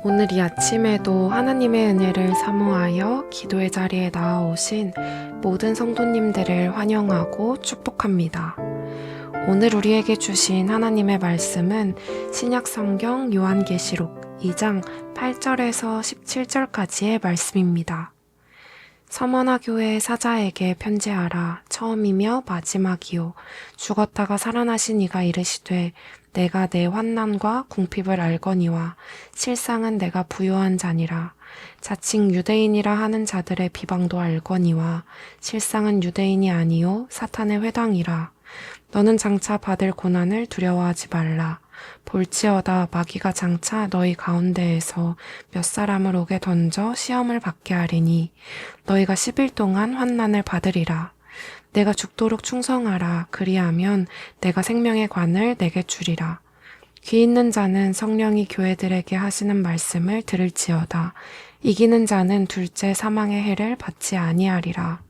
오늘 이 아침에도 하나님의 은혜를 사모하여 기도의 자리에 나아오신 모든 성도님들을 환영하고 축복합니다. 오늘 우리에게 주신 하나님의 말씀은 신약성경 요한계시록 2장 8절에서 17절까지의 말씀입니다. 서머나 교회 사자에게 편지하라. 처음이며 마지막이요 죽었다가 살아나신 이가 이르시되 내가 내 환난과 궁핍을 알거니와 실상은 내가 부요한 자니라. 자칭 유대인이라 하는 자들의 비방도 알거니와 실상은 유대인이 아니요 사탄의 회당이라. 너는 장차 받을 고난을 두려워하지 말라. 볼지어다 마귀가 장차 너희 가운데에서 몇 사람을 옥에 던져 시험을 받게 하리니 너희가 10일 동안 환난을 받으리라. 내가 죽도록 충성하라. 그리하면 내가 생명의 관을 내게 주리라. 귀 있는 자는 성령이 교회들에게 하시는 말씀을 들을지어다. 이기는 자는 둘째 사망의 해를 받지 아니하리라.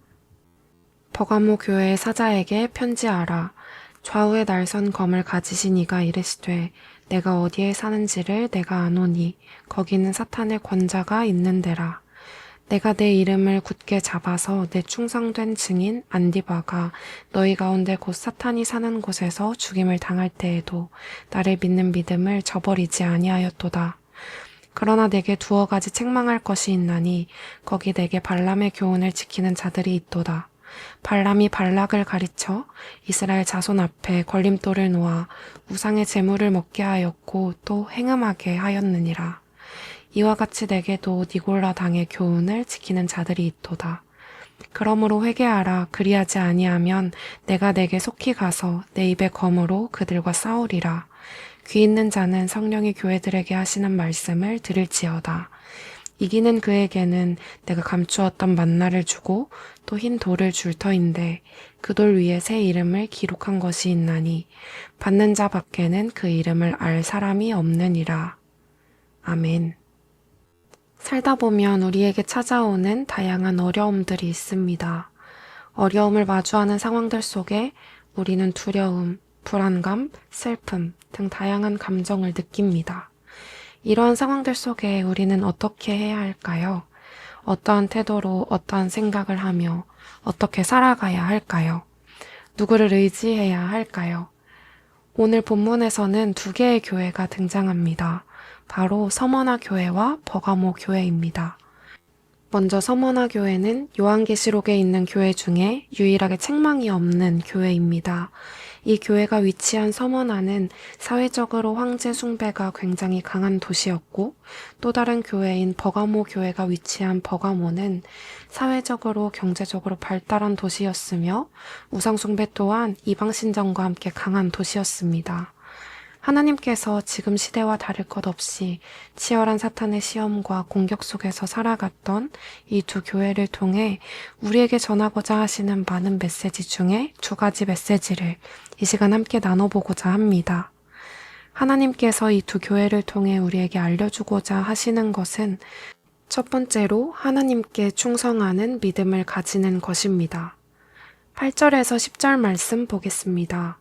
버가모 교회의 사자에게 편지하라. 좌우에 날선 검을 가지신 이가 이르시되 내가 어디에 사는지를 내가 아노니 거기는 사탄의 권자가 있는 데라. 내가 내 이름을 굳게 잡아서 내 충성된 증인 안디바가 너희 가운데 곧 사탄이 사는 곳에서 죽임을 당할 때에도 나를 믿는 믿음을 저버리지 아니하였도다. 그러나 내게 두어 가지 책망할 것이 있나니 거기 내게 발람의 교훈을 지키는 자들이 있도다. 발람이 발락을 가르쳐 이스라엘 자손 앞에 걸림돌을 놓아 우상의 제물을 먹게 하였고 또 행음하게 하였느니라. 이와 같이 내게도 니골라 당의 교훈을 지키는 자들이 있도다. 그러므로 회개하라. 그리하지 아니하면 내가 내게 속히 가서 내 입의 검으로 그들과 싸우리라. 귀 있는 자는 성령이 교회들에게 하시는 말씀을 들을지어다. 이기는 그에게는 내가 감추었던 만나를 주고 또 흰 돌을 줄 터인데 그 돌 위에 새 이름을 기록한 것이 있나니 받는 자 밖에는 그 이름을 알 사람이 없느니라. 아멘. 살다 보면 우리에게 찾아오는 다양한 어려움들이 있습니다. 어려움을 마주하는 상황들 속에 우리는 두려움, 불안감, 슬픔 등 다양한 감정을 느낍니다. 이러한 상황들 속에 우리는 어떻게 해야 할까요? 어떠한 태도로 어떠한 생각을 하며 어떻게 살아가야 할까요? 누구를 의지해야 할까요? 오늘 본문에서는 두 개의 교회가 등장합니다. 바로 서머나 교회와 버가모 교회입니다. 먼저 서머나 교회는 요한계시록에 있는 교회 중에 유일하게 책망이 없는 교회입니다. 이 교회가 위치한 서머나는 사회적으로 황제 숭배가 굉장히 강한 도시였고 또 다른 교회인 버가모 교회가 위치한 버가모는 사회적으로 경제적으로 발달한 도시였으며 우상 숭배 또한 이방 신정과 함께 강한 도시였습니다. 하나님께서 지금 시대와 다를 것 없이 치열한 사탄의 시험과 공격 속에서 살아갔던 이 두 교회를 통해 우리에게 전하고자 하시는 많은 메시지 중에 두 가지 메시지를 이 시간 함께 나눠보고자 합니다. 하나님께서 이 두 교회를 통해 우리에게 알려주고자 하시는 것은 첫 번째로 하나님께 충성하는 믿음을 가지는 것입니다. 8절에서 10절 말씀 보겠습니다.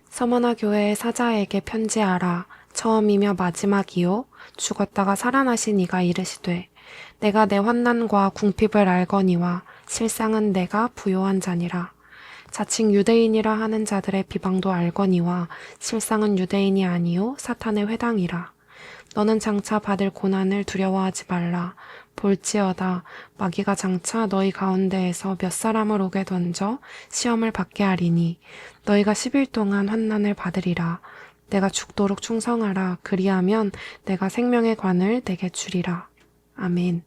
서머나 교회의 사자에게 편지하라. 처음이며 마지막이요 죽었다가 살아나신 이가 이르시되 내가 내 환난과 궁핍을 알거니와 실상은 내가 부요한 자니라. 자칭 유대인이라 하는 자들의 비방도 알거니와 실상은 유대인이 아니요 사탄의 회당이라. 너는 장차 받을 고난을 두려워하지 말라. 볼지어다 마귀가 장차 너희 가운데에서 몇 사람을 옥에 던져 시험을 받게 하리니 너희가 10일 동안 환난을 받으리라. 내가 죽도록 충성하라. 그리하면 내가 생명의 관을 내게 주리라. 아멘.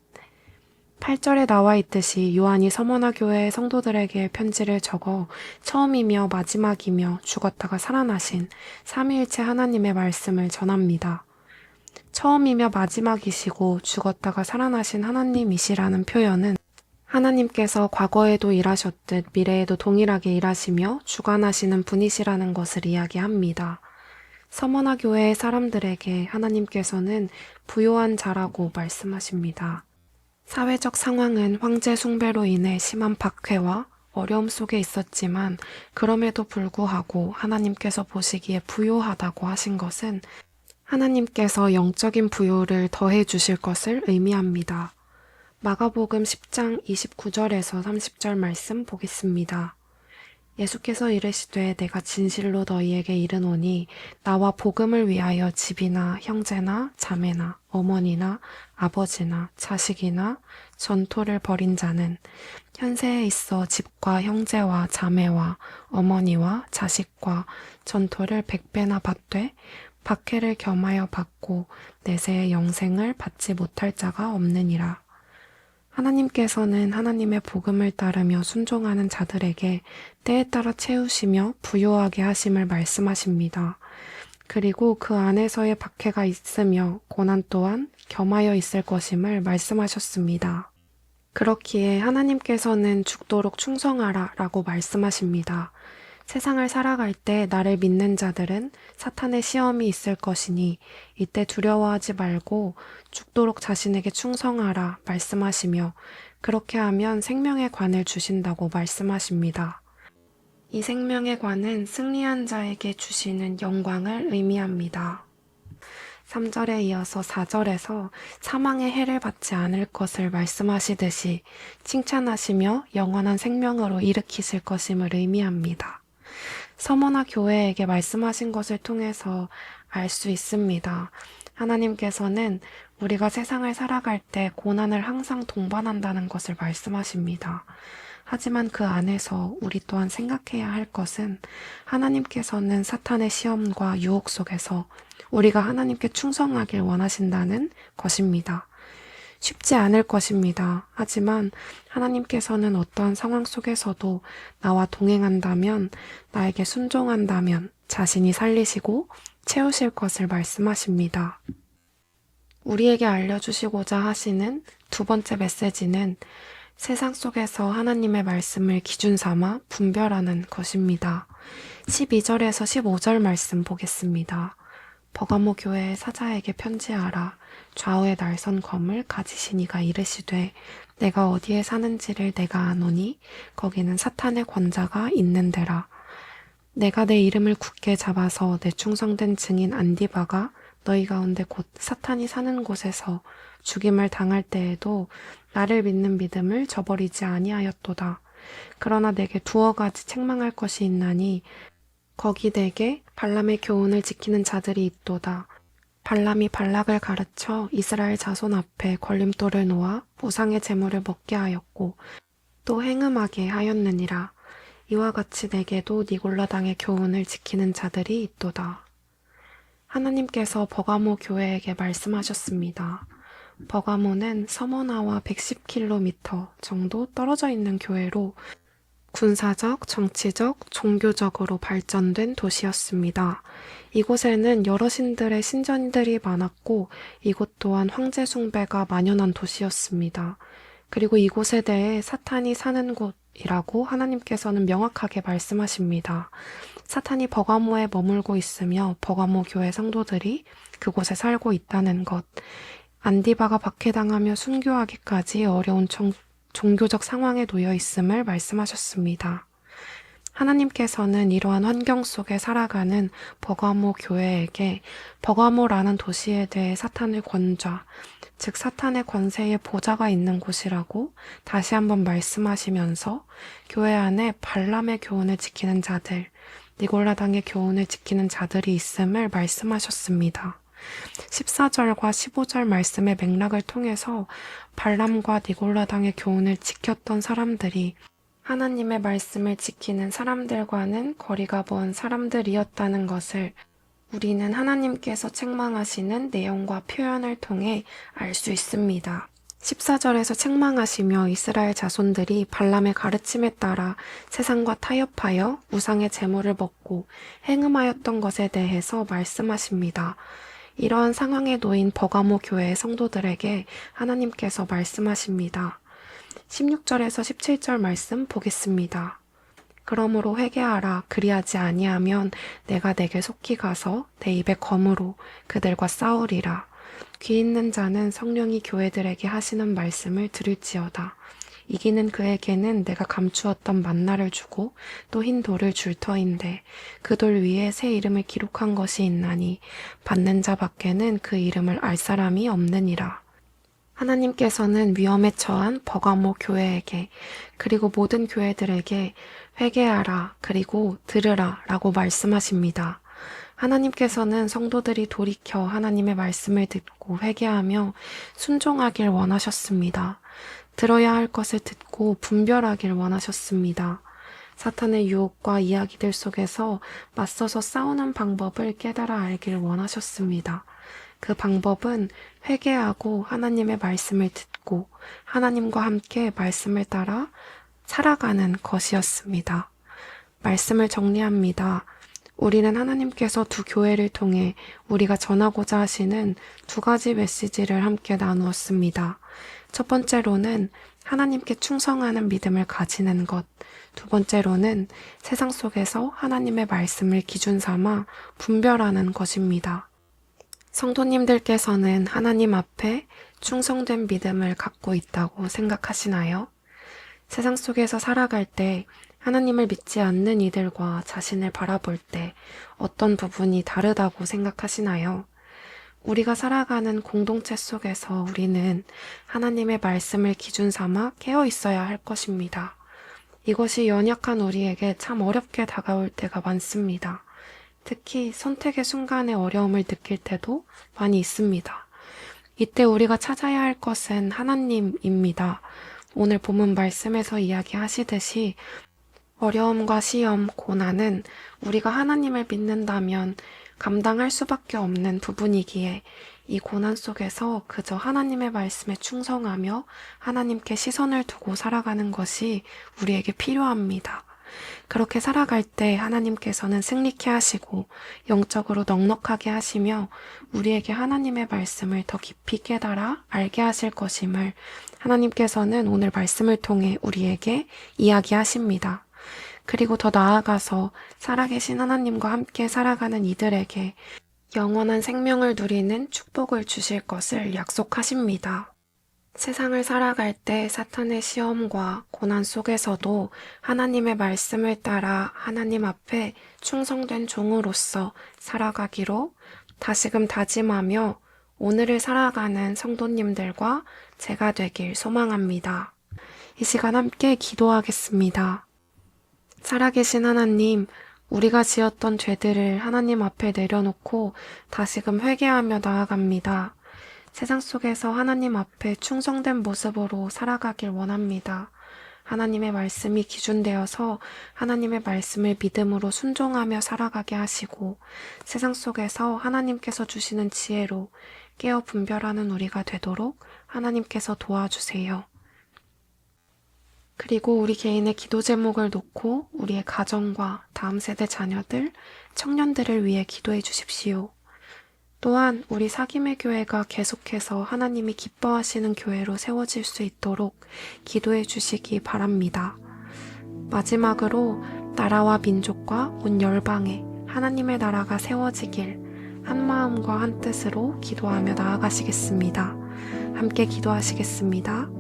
8절에 나와 있듯이 요한이 서머나 교회의 성도들에게 편지를 적어 처음이며 마지막이며 죽었다가 살아나신 삼위일체 하나님의 말씀을 전합니다. 처음이며 마지막이시고 죽었다가 살아나신 하나님이시라는 표현은 하나님께서 과거에도 일하셨듯 미래에도 동일하게 일하시며 주관하시는 분이시라는 것을 이야기합니다. 서머나 교회의 사람들에게 하나님께서는 부요한 자라고 말씀하십니다. 사회적 상황은 황제 숭배로 인해 심한 박해와 어려움 속에 있었지만 그럼에도 불구하고 하나님께서 보시기에 부요하다고 하신 것은 하나님께서 영적인 부요를 더해 주실 것을 의미합니다. 마가복음 10장 29절에서 30절 말씀 보겠습니다. 예수께서 이르시되 내가 진실로 너희에게 이르노니 나와 복음을 위하여 집이나 형제나 자매나 어머니나 아버지나 자식이나 전토를 벌인 자는 현세에 있어 집과 형제와 자매와 어머니와 자식과 전토를 100배나 받되 박해를 겸하여 받고 내세의 영생을 받지 못할 자가 없느니라. 하나님께서는 하나님의 복음을 따르며 순종하는 자들에게 때에 따라 채우시며 부요하게 하심을 말씀하십니다. 그리고 그 안에서의 박해가 있으며 고난 또한 겸하여 있을 것임을 말씀하셨습니다. 그렇기에 하나님께서는 죽도록 충성하라 라고 말씀하십니다. 세상을 살아갈 때 나를 믿는 자들은 사탄의 시험이 있을 것이니 이때 두려워하지 말고 죽도록 자신에게 충성하라 말씀하시며 그렇게 하면 생명의 관을 주신다고 말씀하십니다. 이 생명의 관은 승리한 자에게 주시는 영광을 의미합니다. 3절에 이어서 4절에서 사망의 해를 받지 않을 것을 말씀하시듯이 칭찬하시며 영원한 생명으로 일으키실 것임을 의미합니다. 서머나 교회에게 말씀하신 것을 통해서 알 수 있습니다. 하나님께서는 우리가 세상을 살아갈 때 고난을 항상 동반한다는 것을 말씀하십니다. 하지만 그 안에서 우리 또한 생각해야 할 것은 하나님께서는 사탄의 시험과 유혹 속에서 우리가 하나님께 충성하길 원하신다는 것입니다. 쉽지 않을 것입니다. 하지만 하나님께서는 어떠한 상황 속에서도 나와 동행한다면, 나에게 순종한다면 자신이 살리시고 채우실 것을 말씀하십니다. 우리에게 알려주시고자 하시는 두 번째 메시지는 세상 속에서 하나님의 말씀을 기준 삼아 분별하는 것입니다. 12절에서 15절 말씀 보겠습니다. 버가모 교회의 사자에게 편지하라. 좌우에 날선 검을 가지신 이가 이르시되 내가 어디에 사는지를 내가 아노니 거기는 사탄의 권자가 있는 데라. 내가 내 이름을 굳게 잡아서 내 충성된 증인 안디바가 너희 가운데 곧 사탄이 사는 곳에서 죽임을 당할 때에도 나를 믿는 믿음을 저버리지 아니하였도다. 그러나 내게 두어 가지 책망할 것이 있나니 거기 내게 발람의 교훈을 지키는 자들이 있도다. 발람이 발락을 가르쳐 이스라엘 자손 앞에 걸림돌을 놓아 우상의 제물을 먹게 하였고 또 행음하게 하였느니라. 이와 같이 내게도 니골라당의 교훈을 지키는 자들이 있도다. 하나님께서 버가모 교회에게 말씀하셨습니다. 버가모는 서머나와 110km 정도 떨어져 있는 교회로 군사적, 정치적, 종교적으로 발전된 도시였습니다. 이곳에는 여러 신들의 신전들이 많았고 이곳 또한 황제 숭배가 만연한 도시였습니다. 그리고 이곳에 대해 사탄이 사는 곳이라고 하나님께서는 명확하게 말씀하십니다. 사탄이 버가모에 머물고 있으며 버가모 교회 성도들이 그곳에 살고 있다는 것, 안디바가 박해당하며 순교하기까지 어려운 종교적 상황에 놓여 있음을 말씀하셨습니다. 하나님께서는 이러한 환경 속에 살아가는 버가모 교회에게 버가모라는 도시에 대해 사탄의 권좌, 즉 사탄의 권세의 보좌가 있는 곳이라고 다시 한번 말씀하시면서 교회 안에 발람의 교훈을 지키는 자들, 니골라당의 교훈을 지키는 자들이 있음을 말씀하셨습니다. 14절과 15절 말씀의 맥락을 통해서 발람과 니골라당의 교훈을 지켰던 사람들이 하나님의 말씀을 지키는 사람들과는 거리가 먼 사람들이었다는 것을 우리는 하나님께서 책망하시는 내용과 표현을 통해 알 수 있습니다. 14절에서 책망하시며 이스라엘 자손들이 발람의 가르침에 따라 세상과 타협하여 우상의 제물을 먹고 행음하였던 것에 대해서 말씀하십니다. 이러한 상황에 놓인 버가모 교회의 성도들에게 하나님께서 말씀하십니다. 16절에서 17절 말씀 보겠습니다. 그러므로 회개하라. 그리하지 아니하면 내가 내게 속히 가서 내 입에 검으로 그들과 싸우리라. 귀 있는 자는 성령이 교회들에게 하시는 말씀을 들을지어다. 이기는 그에게는 내가 감추었던 만나를 주고 또 흰 돌을 줄 터인데 그 돌 위에 새 이름을 기록한 것이 있나니 받는 자 밖에는 그 이름을 알 사람이 없느니라. 하나님께서는 위험에 처한 버가모 교회에게 그리고 모든 교회들에게 회개하라 그리고 들으라 라고 말씀하십니다. 하나님께서는 성도들이 돌이켜 하나님의 말씀을 듣고 회개하며 순종하길 원하셨습니다. 들어야 할 것을 듣고 분별하길 원하셨습니다. 사탄의 유혹과 이야기들 속에서 맞서서 싸우는 방법을 깨달아 알길 원하셨습니다. 그 방법은 회개하고 하나님의 말씀을 듣고 하나님과 함께 말씀을 따라 살아가는 것이었습니다. 말씀을 정리합니다. 우리는 하나님께서 두 교회를 통해 우리가 전하고자 하시는 두 가지 메시지를 함께 나누었습니다. 첫 번째로는 하나님께 충성하는 믿음을 가지는 것, 두 번째로는 세상 속에서 하나님의 말씀을 기준 삼아 분별하는 것입니다. 성도님들께서는 하나님 앞에 충성된 믿음을 갖고 있다고 생각하시나요? 세상 속에서 살아갈 때 하나님을 믿지 않는 이들과 자신을 바라볼 때 어떤 부분이 다르다고 생각하시나요? 우리가 살아가는 공동체 속에서 우리는 하나님의 말씀을 기준 삼아 깨어 있어야 할 것입니다. 이것이 연약한 우리에게 참 어렵게 다가올 때가 많습니다. 특히 선택의 순간에 어려움을 느낄 때도 많이 있습니다. 이때 우리가 찾아야 할 것은 하나님입니다. 오늘 본문 말씀에서 이야기하시듯이 어려움과 시험, 고난은 우리가 하나님을 믿는다면 감당할 수밖에 없는 부분이기에 이 고난 속에서 그저 하나님의 말씀에 충성하며 하나님께 시선을 두고 살아가는 것이 우리에게 필요합니다. 그렇게 살아갈 때 하나님께서는 승리케 하시고 영적으로 넉넉하게 하시며 우리에게 하나님의 말씀을 더 깊이 깨달아 알게 하실 것임을 하나님께서는 오늘 말씀을 통해 우리에게 이야기하십니다. 그리고 더 나아가서 살아계신 하나님과 함께 살아가는 이들에게 영원한 생명을 누리는 축복을 주실 것을 약속하십니다. 세상을 살아갈 때 사탄의 시험과 고난 속에서도 하나님의 말씀을 따라 하나님 앞에 충성된 종으로서 살아가기로 다시금 다짐하며 오늘을 살아가는 성도님들과 제가 되길 소망합니다. 이 시간 함께 기도하겠습니다. 살아계신 하나님, 우리가 지었던 죄들을 하나님 앞에 내려놓고 다시금 회개하며 나아갑니다. 세상 속에서 하나님 앞에 충성된 모습으로 살아가길 원합니다. 하나님의 말씀이 기준되어서 하나님의 말씀을 믿음으로 순종하며 살아가게 하시고 세상 속에서 하나님께서 주시는 지혜로 깨어 분별하는 우리가 되도록 하나님께서 도와주세요. 그리고 우리 개인의 기도 제목을 놓고 우리의 가정과 다음 세대 자녀들, 청년들을 위해 기도해 주십시오. 또한 우리 사김의 교회가 계속해서 하나님이 기뻐하시는 교회로 세워질 수 있도록 기도해 주시기 바랍니다. 마지막으로 나라와 민족과 온 열방에 하나님의 나라가 세워지길 한 마음과 한 뜻으로 기도하며 나아가시겠습니다. 함께 기도하시겠습니다.